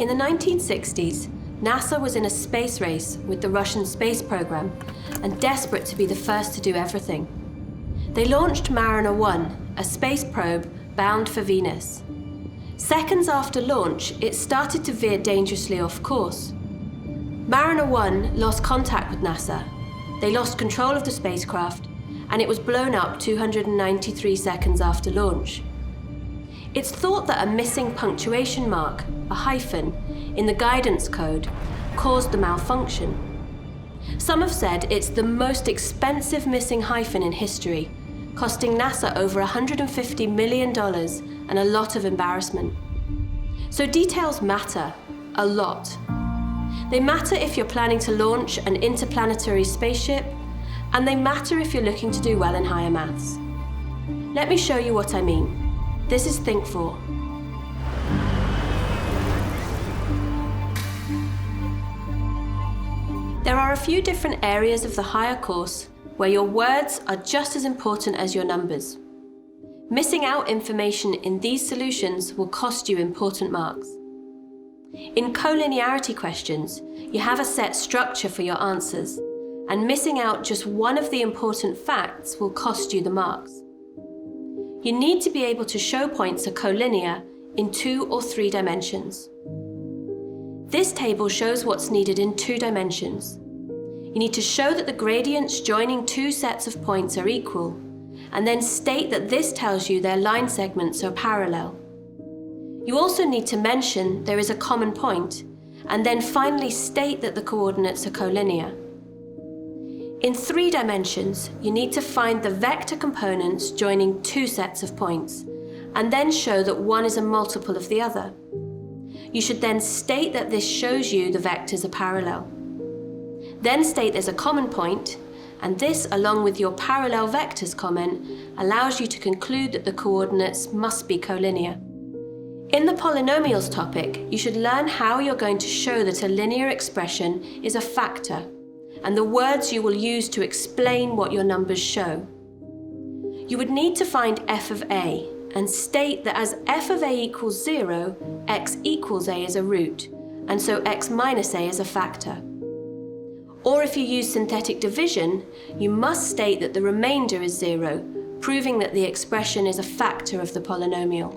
In the 1960s, NASA was in a space race with the Russian space program and desperate to be the first to do everything. They launched Mariner 1, a space probe bound for Venus. Seconds after launch, it started to veer dangerously off course. Mariner 1 lost contact with NASA. They lost control of the spacecraft, and it was blown up 293 seconds after launch. It's thought that a missing punctuation mark, a hyphen, in the guidance code caused the malfunction. Some have said it's the most expensive missing hyphen in history, costing NASA over $150 million and a lot of embarrassment. So details matter, a lot. They matter if you're planning to launch an interplanetary spaceship, and they matter if you're looking to do well in higher maths. Let me show you what I mean. This is Think 4. There are a few different areas of the higher course where your words are just as important as your numbers. Missing out information in these solutions will cost you important marks. In collinearity questions, you have a set structure for your answers, and missing out just one of the important facts will cost you the marks. You need to be able to show points are collinear in 2 or 3 dimensions. This table shows what's needed in 2 dimensions. You need to show that the gradients joining 2 sets of points are equal, and then state that this tells you their line segments are parallel. You also need to mention there is a common point, and then finally state that the coordinates are collinear. In 3 dimensions, you need to find the vector components joining 2 sets of points, and then show that one is a multiple of the other. You should then state that this shows you the vectors are parallel. Then state there's a common point, and this, along with your parallel vectors comment, allows you to conclude that the coordinates must be collinear. In the polynomials topic, you should learn how you're going to show that a linear expression is a factor, and the words you will use to explain what your numbers show. You would need to find f of a and state that as f of a equals 0, x equals a is a root, and so x minus a is a factor. Or if you use synthetic division, you must state that the remainder is 0, proving that the expression is a factor of the polynomial.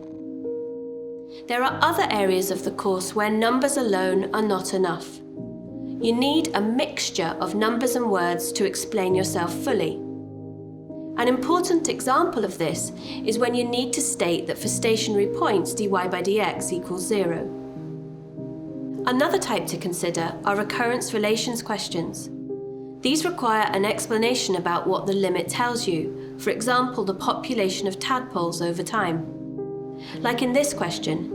There are other areas of the course where numbers alone are not enough. You need a mixture of numbers and words to explain yourself fully. An important example of this is when you need to state that for stationary points dy by dx equals 0. Another type to consider are recurrence relations questions. These require an explanation about what the limit tells you, for example, the population of tadpoles over time. Like in this question.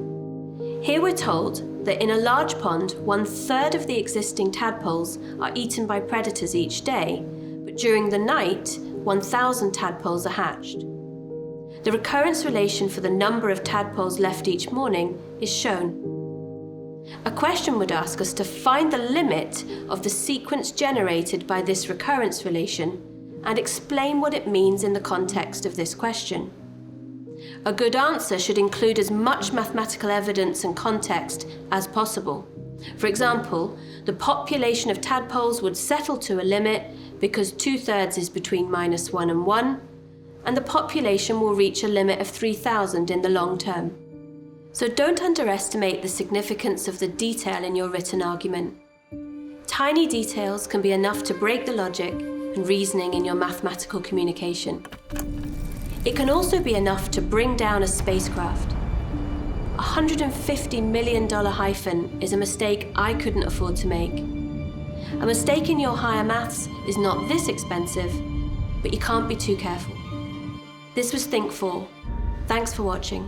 Here we're told that in a large pond, 1/3 of the existing tadpoles are eaten by predators each day, but during the night, 1,000 tadpoles are hatched. The recurrence relation for the number of tadpoles left each morning is shown. A question would ask us to find the limit of the sequence generated by this recurrence relation and explain what it means in the context of this question. A good answer should include as much mathematical evidence and context as possible. For example, the population of tadpoles would settle to a limit because 2/3 is between -1 and 1, and the population will reach a limit of 3,000 in the long term. So don't underestimate the significance of the detail in your written argument. Tiny details can be enough to break the logic and reasoning in your mathematical communication. It can also be enough to bring down a spacecraft. A $150 million hyphen is a mistake I couldn't afford to make. A mistake in your higher maths is not this expensive, but you can't be too careful. This was Think 4. Thanks for watching.